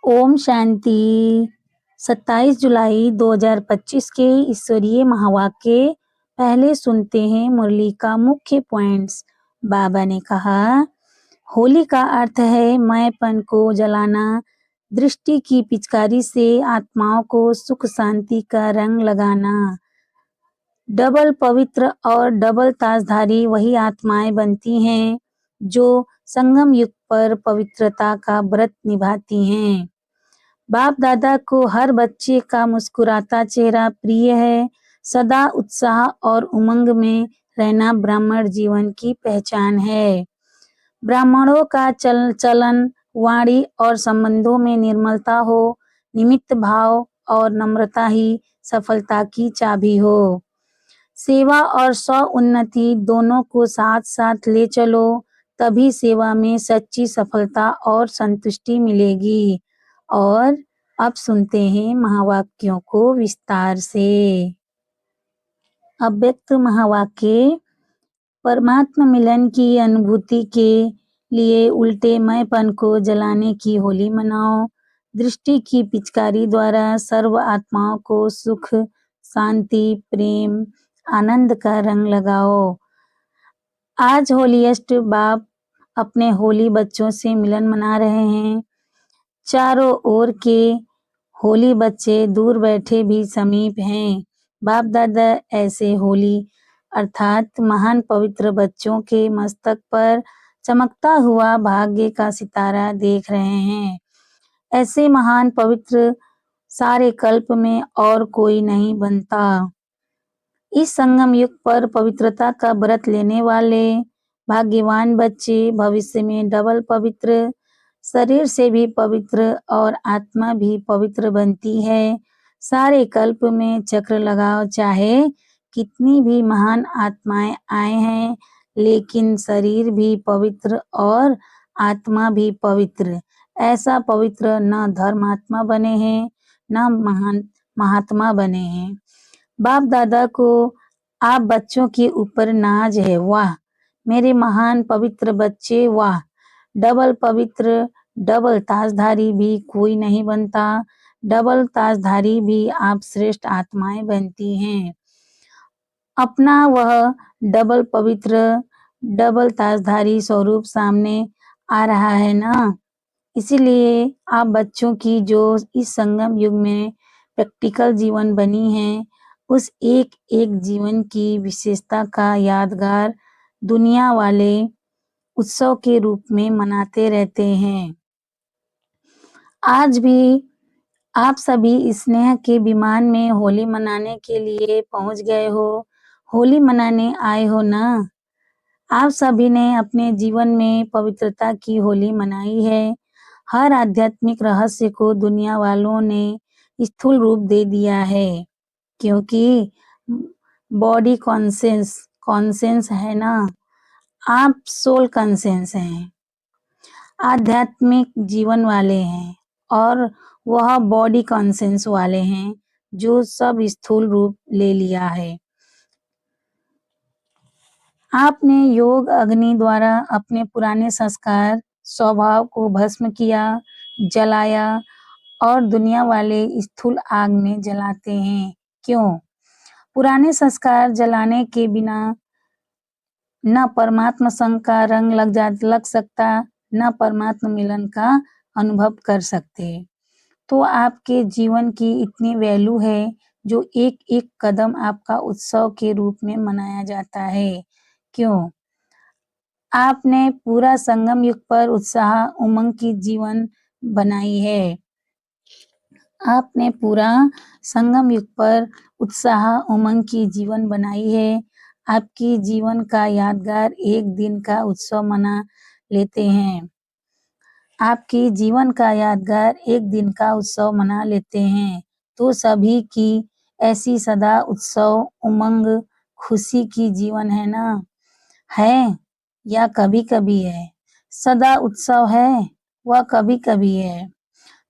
ओम शांति। 27 जुलाई 2025 के ईश्वरीय महावाक्य पहले सुनते हैं मुरली का मुख्य पॉइंट्स। बाबा ने कहा, होली का अर्थ है मैंपन को जलाना। दृष्टि की पिचकारी से आत्माओं को सुख शांति का रंग लगाना। डबल पवित्र और डबल ताजधारी वही आत्माएं बनती हैं जो संगम युग पर पवित्रता का व्रत निभाती हैं। बाप दादा को हर बच्चे का मुस्कुराता चेहरा प्रिय है। सदा उत्साह और उमंग में रहना ब्राह्मण जीवन की पहचान है। ब्राह्मणों का चलन वाणी और संबंधों में निर्मलता हो, निमित्त भाव और नम्रता ही सफलता की चाबी हो। सेवा और स्व उन्नति दोनों को साथ साथ ले चलो, तभी सेवा में सच्ची सफलता और संतुष्टि मिलेगी। और अब सुनते हैं महावाक्यों को विस्तार से। अव्यक्त महावाक्य। परमात्मा मिलन की अनुभूति के लिए उल्टे मैंपन को जलाने की होली मनाओ। दृष्टि की पिचकारी द्वारा सर्व आत्माओं को सुख, शांति, प्रेम, आनंद का रंग लगाओ। आज होलीएस्ट बाप अपने होली बच्चों से मिलन मना रहे हैं। चारों ओर के होली बच्चे दूर बैठे भी समीप हैं। बाप दादा ऐसे होली अर्थात महान पवित्र बच्चों के मस्तक पर चमकता हुआ भाग्य का सितारा देख रहे हैं। ऐसे महान पवित्र सारे कल्प में और कोई नहीं बनता। इस संगम युग पर पवित्रता का व्रत लेने वाले भाग्यवान बच्चे भविष्य में डबल पवित्र, शरीर से भी पवित्र और आत्मा भी पवित्र बनती है। सारे कल्प में चक्र लगाओ, चाहे कितनी भी महान आत्माएं आए हैं, लेकिन शरीर भी पवित्र और आत्मा भी पवित्र। ऐसा पवित्र न धर्मात्मा बने हैं, न महान महात्मा बने हैं। बाप दादा को आप बच्चों के ऊपर नाज है। वाह मेरे महान पवित्र बच्चे, वाह। डबल पवित्र, डबल ताजधारी भी कोई नहीं बनता। डबल ताजधारी भी आप श्रेष्ठ आत्माएं बनती हैं। अपना वह डबल पवित्र, डबल ताजधारी स्वरूप सामने आ रहा है ना। इसीलिए आप बच्चों की जो इस संगम युग में प्रैक्टिकल जीवन बनी है, उस एक एक जीवन की विशेषता का यादगार दुनिया वाले उत्सव के रूप में मनाते रहते हैं। आज भी आप सभी स्नेह के विमान में होली मनाने के लिए पहुंच गए हो। होली मनाने आए हो ना। आप सभी ने अपने जीवन में पवित्रता की होली मनाई है। हर आध्यात्मिक रहस्य को दुनिया वालों ने स्थूल रूप दे दिया है, क्योंकि बॉडी कॉन्सेंस है ना। आप सोल कॉन्सेंस हैं, आध्यात्मिक जीवन वाले हैं, और वह बॉडी कॉन्सेंस वाले हैं जो सब स्थूल रूप ले लिया है। आपने योग अग्नि द्वारा अपने पुराने संस्कार स्वभाव को भस्म किया, जलाया, और दुनिया वाले स्थूल आग में जलाते हैं। क्यों? पुराने संस्कार जलाने के बिना न परमात्मा संग का रंग लग सकता, न परमात्मा मिलन का अनुभव कर सकते। तो आपके जीवन की इतनी वैल्यू है जो एक एक कदम आपका उत्सव के रूप में मनाया जाता है। क्यों? आपने पूरा संगम युग पर उत्साह उमंग की जीवन बनाई है। आपने पूरा संगम युग पर उत्साह उमंग की जीवन बनाई है। आपकी जीवन का यादगार एक दिन का उत्सव मना लेते हैं। आपकी जीवन का यादगार एक दिन का उत्सव मना लेते हैं। तो सभी की ऐसी सदा उत्सव उमंग खुशी की जीवन है ना। है या कभी कभी है। सदा उत्सव है, वह कभी कभी है।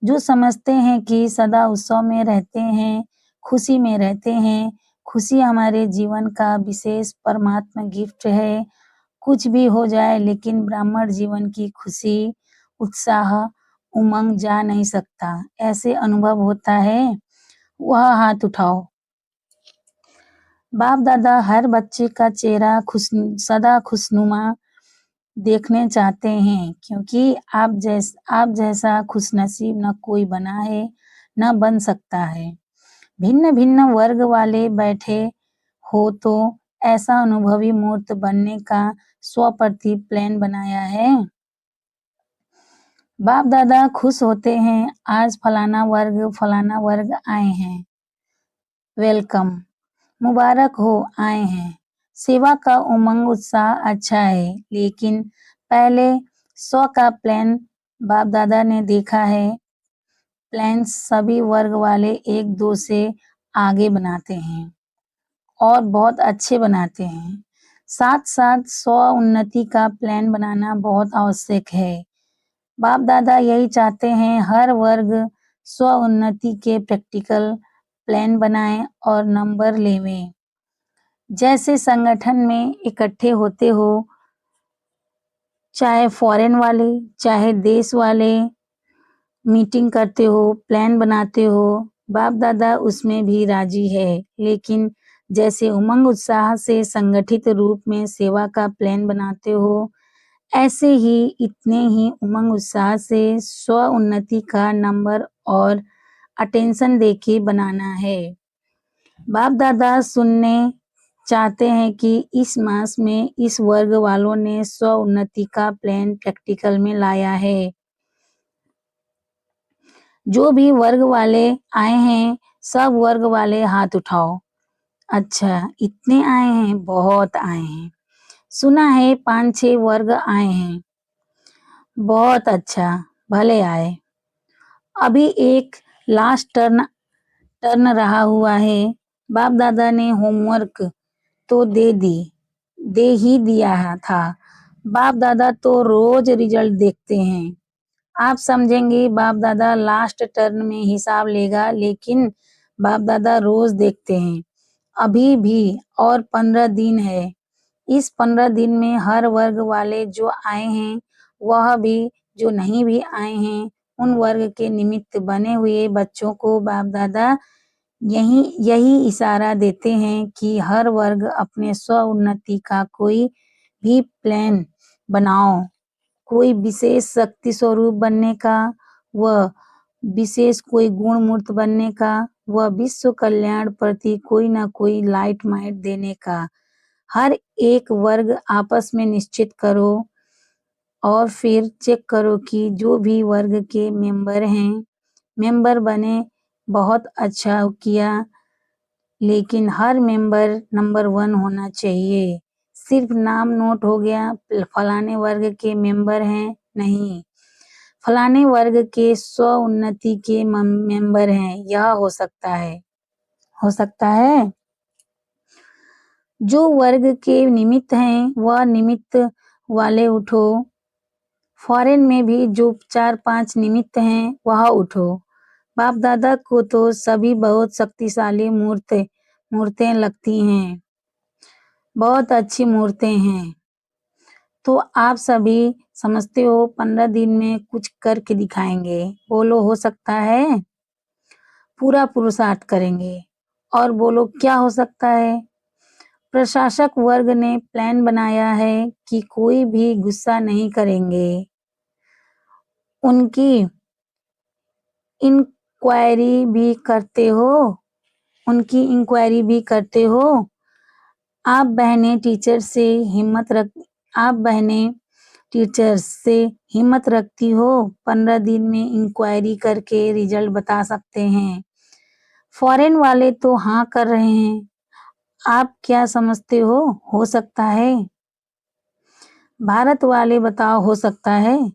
जो समझते हैं कि सदा उत्सव में रहते हैं, खुशी में रहते हैं, खुशी हमारे जीवन का विशेष परमात्मा गिफ्ट है। कुछ भी हो जाए, लेकिन ब्राह्मण जीवन की खुशी, उत्साह उमंग जा नहीं सकता, ऐसे अनुभव होता है? वह हाथ उठाओ। बाप दादा हर बच्चे का चेहरा सदा खुशनुमा देखने चाहते हैं, क्योंकि आप जैसा खुशनसीब न कोई बना है, न बन सकता है। भिन्न भिन्न वर्ग वाले बैठे हो तो ऐसा अनुभवी मूर्त बनने का स्वप्रति प्लान बनाया है। बाप दादा खुश होते हैं, आज फलाना वर्ग आए हैं। वेलकम, मुबारक हो आए हैं। सेवा का उमंग उत्साह अच्छा है, लेकिन पहले 100 का प्लान बाप दादा ने देखा है। प्लान सभी वर्ग वाले एक दो से आगे बनाते हैं और बहुत अच्छे बनाते हैं। साथ साथ 100 उन्नति का प्लान बनाना बहुत आवश्यक है। बाप दादा यही चाहते हैं, हर वर्ग 100 उन्नति के प्रैक्टिकल प्लान बनाएं और नंबर लेवें। जैसे संगठन में इकट्ठे होते हो, चाहे फॉरेन वाले चाहे देश वाले, मीटिंग करते हो, प्लान बनाते हो, बाप दादा उसमें भी राजी है। लेकिन जैसे उमंग उत्साह से संगठित रूप में सेवा का प्लान बनाते हो, ऐसे ही इतने ही उमंग उत्साह से स्व उन्नति का नंबर और अटेंशन देके बनाना है। बाप दादा सुनने चाहते हैं कि इस मास में इस वर्ग वालों ने स्व उन्नति का प्लान प्रैक्टिकल में लाया है। जो भी वर्ग वाले आए हैं, सब वर्ग वाले हाथ उठाओ। अच्छा, इतने आए हैं, बहुत आए हैं। सुना है 5-6 वर्ग आए हैं। बहुत अच्छा, भले आए। अभी एक लास्ट टर्न रहा हुआ है। बाप दादा ने होमवर्क तो दे ही दिया था। बाप दादा तो रोज रिजल्ट देखते हैं। आप समझेंगे बाप दादा लास्ट टर्न में हिसाब लेगा, लेकिन बाप दादा रोज देखते हैं। अभी भी और 15 दिन है। इस 15 दिन में हर वर्ग वाले जो आए हैं, वह भी जो नहीं भी आए हैं, उन वर्ग के निमित्त बने हुए बच्चों को बाप दादा यही इशारा देते हैं कि हर वर्ग अपने स्व उन्नति का कोई भी प्लान बनाओ। कोई विशेष शक्ति स्वरूप बनने का, व विशेष कोई गुण मूर्त बनने का, व विश्व कल्याण प्रति कोई न कोई लाइट माइट देने का। हर एक वर्ग आपस में निश्चित करो और फिर चेक करो कि जो भी वर्ग के मेंबर बने, बहुत अच्छा किया, लेकिन हर मेंबर नंबर 1 होना चाहिए। सिर्फ नाम नोट हो गया, फलाने वर्ग के मेंबर हैं, नहीं, फलाने वर्ग के स्व उन्नति के मेंबर हैं, यह हो सकता है। जो वर्ग के निमित्त हैं, वह निमित्त वाले उठो। फॉरेन में भी जो 4-5 निमित्त हैं, वह उठो। बाप दादा को तो सभी बहुत शक्तिशाली मूर्तें लगती हैं, बहुत अच्छी मूर्तें हैं। तो आप सभी समझते हो 15 दिन में कुछ करके दिखाएंगे। बोलो, हो सकता है? पूरा पुरुषार्थ करेंगे। और बोलो, क्या हो सकता है? प्रशासक वर्ग ने प्लान बनाया है कि कोई भी गुस्सा नहीं करेंगे। उनकी इंक्वायरी भी करते हो। आप बहनें टीचर्स से हिम्मत रखती हो, 15 दिन में इंक्वायरी करके रिजल्ट बता सकते हैं। फॉरेन वाले तो हाँ कर रहे हैं। आप क्या समझते हो सकता है? भारत वाले बताओ, हो सकता है?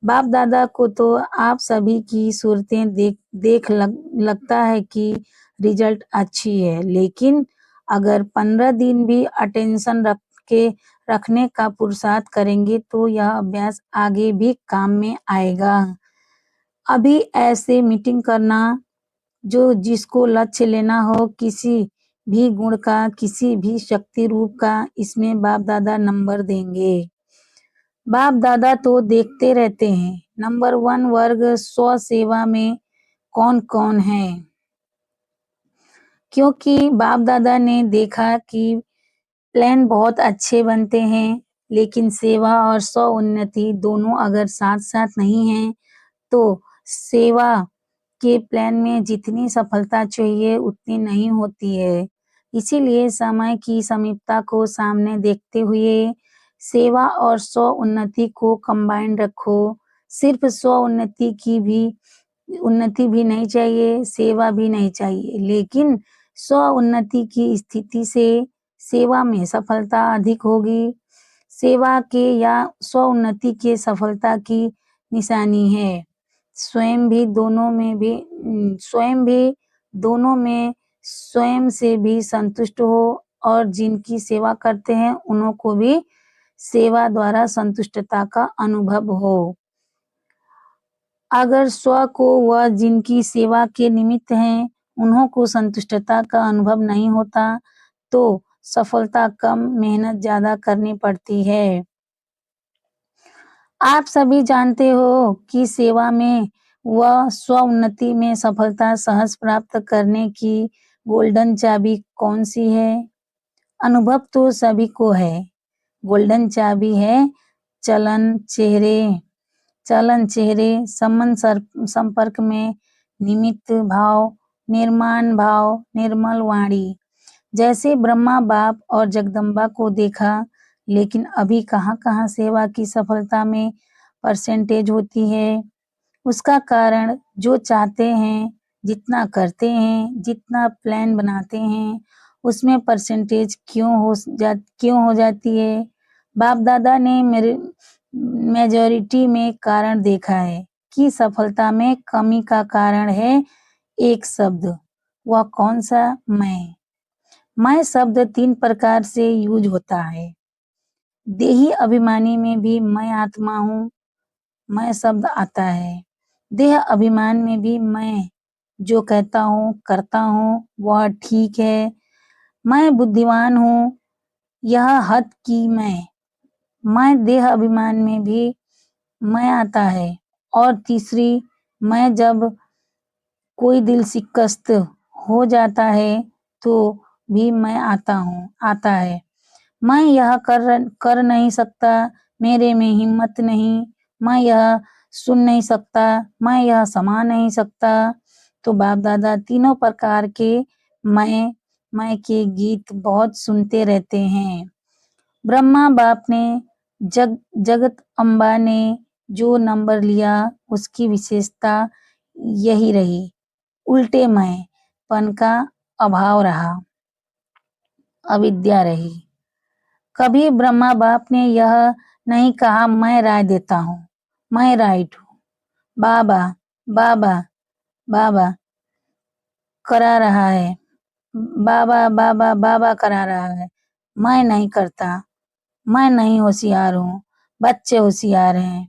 बाप दादा को तो आप सभी की सूरतें देख लगता है कि रिजल्ट अच्छी है, लेकिन अगर 15 दिन भी अटेंशन रखने का पुरुषार्थ करेंगे तो यह अभ्यास आगे भी काम में आएगा। अभी ऐसे मीटिंग करना, जो जिसको लक्ष्य लेना हो, किसी भी गुण का, किसी भी शक्ति रूप का, इसमें बाप दादा नंबर देंगे। बाप दादा तो देखते रहते हैं, नंबर 1 वर्ग स्व सेवा में कौन-कौन है? क्योंकि बाप दादा ने देखा कि प्लान बहुत अच्छे बनते हैं, लेकिन सेवा और स्व उन्नति दोनों अगर साथ-साथ नहीं हैं, तो सेवा के प्लान में जितनी सफलता चाहिए उतनी नहीं होती है। इसीलिए समय की समीपता को सामने देखते हुए सेवा और स्व उन्नति को कंबाइन रखो। सिर्फ स्व उन्नति भी नहीं चाहिए, सेवा भी नहीं चाहिए, लेकिन स्व उन्नति की स्थिति से सेवा में सफलता अधिक होगी। सेवा के या स्व उन्नति के सफलता की निशानी है। स्वयं से भी संतुष्ट हो और जिनकी सेवा करते हैं उन्हों को भी सेवा द्वारा संतुष्टता का अनुभव हो। अगर स्व को व जिनकी सेवा के निमित्त हैं उन्हों को संतुष्टता का अनुभव नहीं होता तो सफलता कम, मेहनत ज्यादा करनी पड़ती है। आप सभी जानते हो कि सेवा में व स्व उन्नति में सफलता सहज प्राप्त करने की गोल्डन चाबी कौन सी है? अनुभव तो सभी को है। गोल्डन चाबी है चलन चेहरे, संपर्क में निमित्त भाव, निर्माण भाव, निर्मल वाणी। जैसे ब्रह्मा बाप और जगदम्बा को देखा, लेकिन अभी कहाँ-कहाँ सेवा की सफलता में परसेंटेज होती है। उसका कारण जो चाहते हैं, जितना करते हैं, जितना प्लान बनाते हैं, उसमें परसेंटेज क्यों हो जाती है? बाप दादा ने मेजॉरिटी में कारण देखा है कि सफलता में कमी का कारण है एक शब्द। वह कौन सा? मैं शब्द 3 प्रकार से यूज होता है। देही अभिमानी में भी मैं आत्मा हूँ, मैं शब्द आता है। देह अभिमान में भी मैं जो कहता हूँ, करता हूँ, वह ठीक है। मैं बुद्धिमान हूँ, यह हद की मैं देह अभिमान में भी मैं आता है। और तीसरी, मैं जब कोई दिल शिकस्त हो जाता है तो भी मैं आता है। मैं यह कर नहीं सकता, मेरे में हिम्मत नहीं, मैं यह सुन नहीं सकता, मैं यह समा नहीं सकता। तो बाप दादा तीनों प्रकार के मैं के गीत बहुत सुनते रहते हैं। ब्रह्मा बाप ने जगत अम्बा ने जो नंबर लिया उसकी विशेषता यही रही, उल्टे पन का अभाव रहा, अविद्या रही। कभी ब्रह्मा बाप ने यह नहीं कहा मैं राय देता हूँ, मैं राइट हूँ, बाबा बाबा बाबा करा रहा है, बाबा करा रहा है, मैं नहीं करता, मैं नहीं होशियार हूँ, बच्चे होशियार हैं।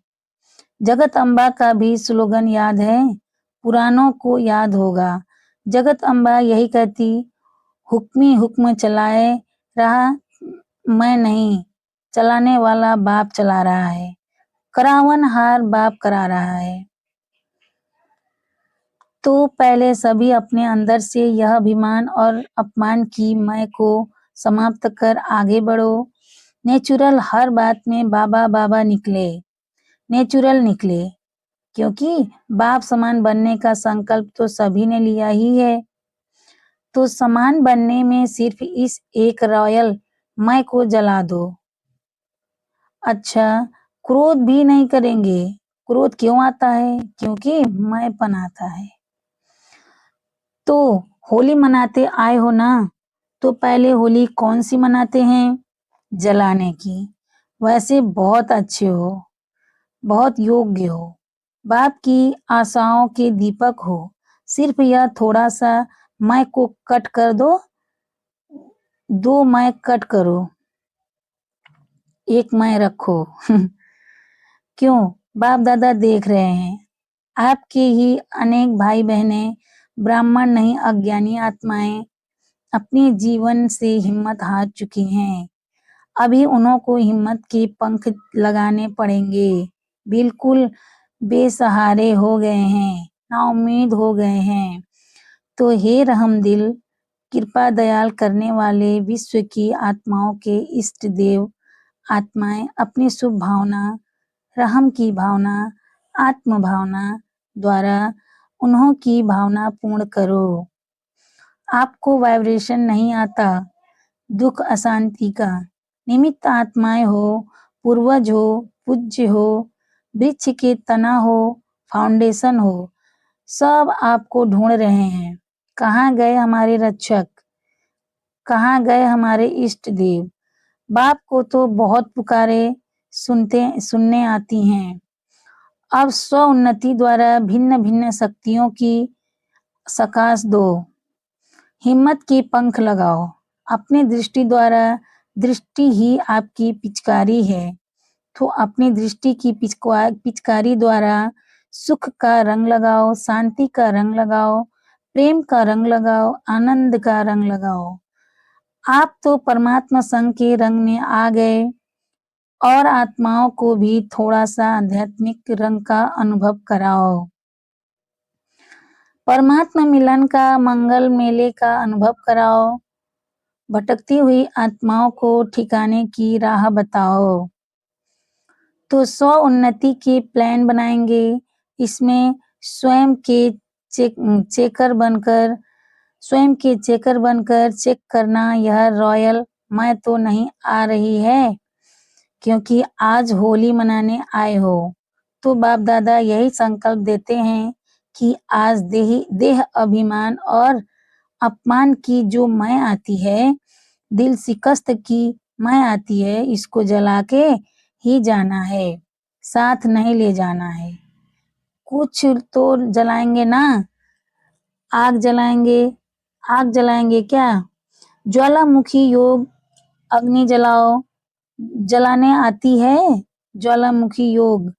जगत अम्बा का भी स्लोगन याद है, पुरानों को याद होगा। जगत अम्बा यही कहती, हुक्म चलाए रहा, मैं नहीं, चलाने वाला बाप चला रहा है, करावनहार बाप करा रहा है। तो पहले सभी अपने अंदर से यह अभिमान और अपमान की मैं को समाप्त कर आगे बढ़ो। नेचुरल हर बात में बाबा नेचुरल निकले, क्योंकि बाप समान बनने का संकल्प तो सभी ने लिया ही है। तो समान बनने में सिर्फ इस एक रॉयल मैं को जला दो। अच्छा, क्रोध भी नहीं करेंगे। क्रोध क्यों आता है? क्योंकि मैंपन आता है। तो होली मनाते आए हो ना, तो पहले होली कौन सी मनाते हैं? जलाने की। वैसे बहुत अच्छे हो, बहुत योग्य हो, बाप की आशाओं के दीपक हो। सिर्फ यह थोड़ा सा मैं को कट कर दो मैं कट करो, एक मैं रखो। क्यों? बाप दादा देख रहे हैं, आपके ही अनेक भाई बहनें, ब्राह्मण नहीं अज्ञानी आत्माएं अपने जीवन से हिम्मत हार चुकी हैं। अभी उन्हों को हिम्मत के पंख लगाने पड़ेंगे। बिल्कुल बेसहारे हो गए हैं, नाउम्मीद हो गए हैं। तो हे रहमदिल, कृपा दयाल करने वाले विश्व की आत्माओं के इष्ट देव, आत्माएं अपनी शुभ भावना, रहम की भावना, आत्म भावना द्वारा उन्हों की भावना पूर्ण करो। आपको वाइब्रेशन नहीं आता दुख अशांति का, निमित्त आत्माएं हो, पूर्वज हो, पूज्य हो, वृक्ष के तना हो, फाउंडेशन हो, सब आपको ढूंढ रहे हैं। कहाँ गए हमारे रक्षक, कहाँ गए हमारे इष्ट देव। बाप को तो बहुत पुकारे, सुनने आती हैं। अब स्व उन्नति द्वारा भिन्न भिन्न शक्तियों की सकाश दो, हिम्मत के पंख लगाओ। अपनी दृष्टि द्वारा, दृष्टि ही आपकी पिचकारी है, तो अपनी दृष्टि की पिचकारी द्वारा सुख का रंग लगाओ, शांति का रंग लगाओ, प्रेम का रंग लगाओ, आनंद का रंग लगाओ। आप तो परमात्मा संग के रंग में आ गए और आत्माओं को भी थोड़ा सा आध्यात्मिक रंग का अनुभव कराओ। परमात्मा मिलन का, मंगल मेले का अनुभव कराओ। भटकती हुई आत्माओं को ठिकाने की राह बताओ। तो स्व उन्नति के प्लान बनाएंगे। इसमें स्वयं के चेकर बनकर चेक करना, यह रॉयल मैं तो नहीं आ रही है, क्योंकि आज होली मनाने आए हो। तो बाप दादा यही संकल्प देते हैं कि आज देह अभिमान और अपमान की जो मैं आती है, दिल शिकस्त की मैं आती है, इसको जला के ही जाना है, साथ नहीं ले जाना है। कुछ तो जलाएंगे ना, आग जलाएंगे क्या? ज्वालामुखी योग, अग्नि जलाओ। जलाने आती है ज्वालामुखी योग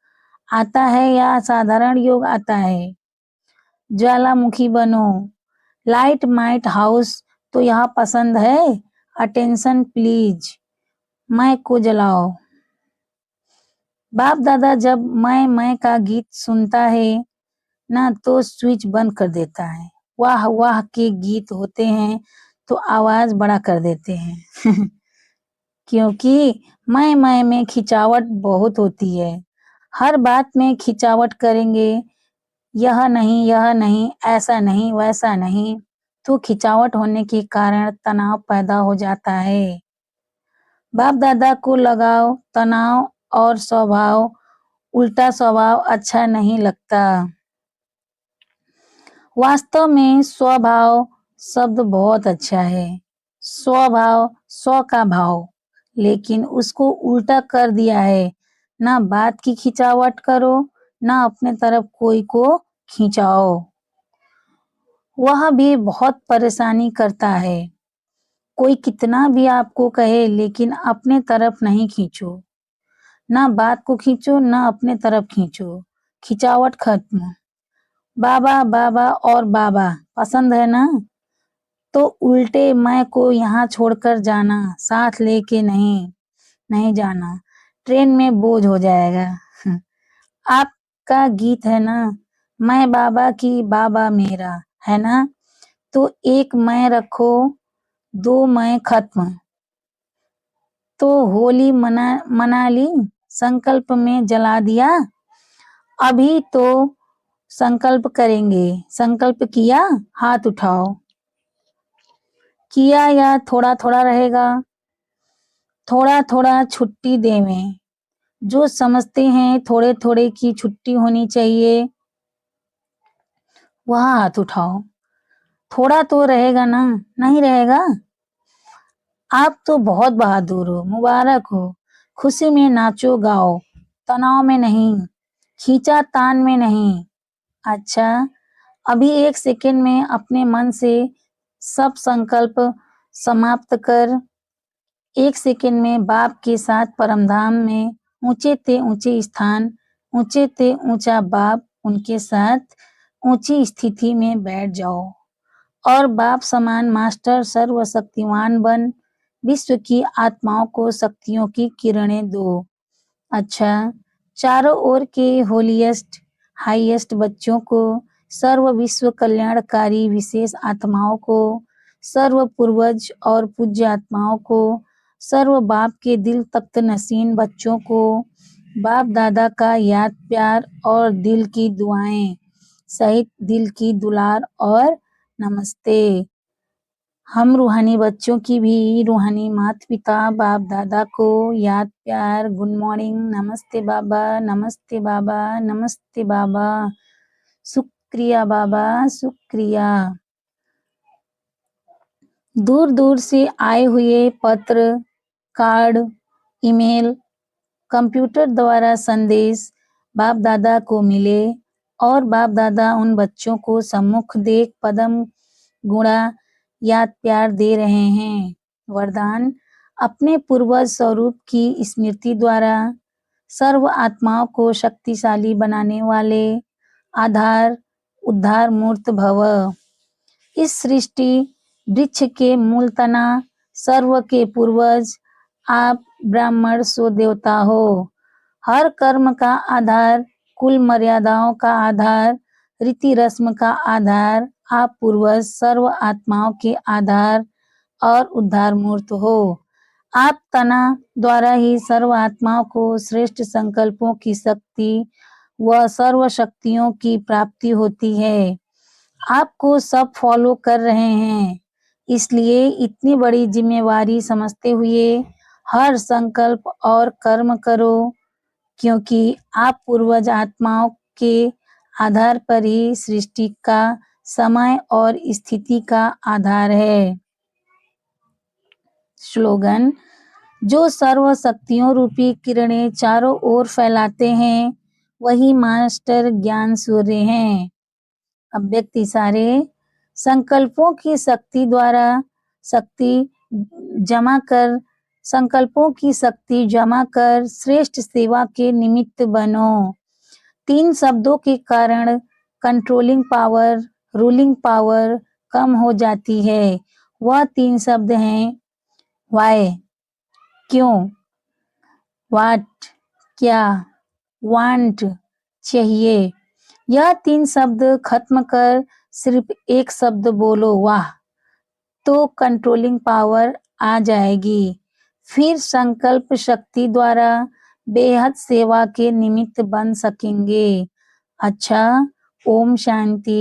आता है या साधारण योग आता है? ज्वालामुखी बनो। लाइट माइट हाउस तो यहाँ पसंद है। अटेंशन प्लीज, मैं को जलाओ। बाप दादा जब मैं का गीत सुनता है ना, तो स्विच बंद कर देता है। वाह वाह के गीत होते हैं तो आवाज बड़ा कर देते हैं क्योंकि मैं में खिंचावट बहुत होती है। हर बात में खिंचावट करेंगे, यह नहीं, ऐसा नहीं, वैसा नहीं, तो खिंचावट होने के कारण तनाव पैदा हो जाता है। बाप दादा को लगाव, तनाव और उल्टा स्वभाव अच्छा नहीं लगता। वास्तव में स्वभाव शब्द बहुत अच्छा है। स्वभाव, स्व का भाव, लेकिन उसको उल्टा कर दिया है। ना बात की खिंचावट करो, ना अपने तरफ कोई को खिंचाओ। वह भी बहुत परेशानी करता है। कोई कितना भी आपको कहे, लेकिन अपने तरफ नहीं खींचो। ना बात को खींचो, ना अपने तरफ खींचो। खिंचावट खत्म। बाबा बाबा और बाबा पसंद है ना, तो उल्टे मैं को यहाँ छोड़कर जाना, साथ लेके नहीं जाना, ट्रेन में बोझ हो जाएगा आपका गीत है ना, मैं बाबा की बाबा मेरा, है ना? तो एक मैं रखो, दो मैं खत्म। तो होली मना ली, संकल्प में जला दिया। अभी तो संकल्प करेंगे। संकल्प किया, हाथ उठाओ। किया या थोड़ा थोड़ा रहेगा? थोड़ा थोड़ा छुट्टी देवें। जो समझते हैं थोड़े थोड़े की छुट्टी होनी चाहिए, वह हाथ उठाओ। थोड़ा तो रहेगा ना, नहीं रहेगा? आप तो बहुत बहादुर हो, मुबारक हो। खुशी में नाचो गाओ, तनाव में नहीं, खींचा तान में नहीं। अच्छा, अभी 1 सेकंड में अपने मन से सब संकल्प समाप्त कर 1 सेकंड में बाप के साथ परमधाम में ऊंचे ते ऊंचे स्थान, ऊंचे ते ऊंचा बाप, उनके साथ ऊंची स्थिति में बैठ जाओ और बाप समान मास्टर सर्वशक्तिमान बन विश्व की आत्माओं को शक्तियों की किरणें दो। अच्छा, चारों ओर के होलीएस्ट हाईएस्ट बच्चों को, सर्व विश्व कल्याणकारी विशेष आत्माओं को, सर्व पूर्वज और पूज्य आत्माओं को, सर्व बाप के दिल तख्त नशीन बच्चों को, बाप दादा का याद प्यार और दिल की दुआएं सहित दिल की दुलार और नमस्ते। हम रूहानी बच्चों की भी रूहानी माता पिता बाप दादा को याद प्यार, गुड मॉर्निंग, नमस्ते बाबा, नमस्ते बाबा, नमस्ते बाबा, शुक्रिया बाबा, शुक्रिया। दूर दूर से आए हुए पत्र, कार्ड, ईमेल, कंप्यूटर द्वारा संदेश बाप दादा को मिले और बाप दादा उन बच्चों को सम्मुख देख पदम गुणा याद प्यार दे रहे हैं। वरदान, अपने पूर्वज स्वरूप की स्मृति द्वारा सर्व आत्माओं को शक्तिशाली बनाने वाले आधार उद्धार मूर्त भव। इस सृष्टि वृक्ष के मूल तना सर्व के पूर्वज आप ब्राह्मण सो देवता हो। हर कर्म का आधार, कुल मर्यादाओं का आधार, रीति रस्म का आधार आप पूर्वज सर्व आत्माओं के आधार और उद्धार मूर्त हो। आप तना द्वारा ही सर्व आत्माओं को श्रेष्ठ संकल्पों की शक्ति व सर्व शक्तियों की प्राप्ति होती है। आपको सब फॉलो कर रहे हैं, इसलिए इतनी बड़ी जिम्मेवारी समझते हुए हर संकल्प और कर्म करो, क्योंकि आप पूर्वज आत्माओं के आधार पर ही सृष्टि का समय और स्थिति का आधार है। स्लोगन, जो सर्व शक्तियों रूपी किरणें चारों ओर फैलाते हैं वही मास्टर ज्ञान सूर्य हैं। अव्यक्त इशारे, संकल्पों की शक्ति द्वारा संकल्पों की शक्ति जमा कर श्रेष्ठ सेवा के निमित्त बनो। 3 शब्दों के कारण कंट्रोलिंग पावर, रूलिंग पावर कम हो जाती है। वह 3 शब्द हैं व्हाई, क्यों, व्हाट, क्या, वांट, चाहिए। यह 3 शब्द खत्म कर सिर्फ एक शब्द बोलो वाह, तो कंट्रोलिंग पावर आ जाएगी। फिर संकल्प शक्ति द्वारा बेहद सेवा के निमित्त बन सकेंगे। अच्छा, ओम शांति।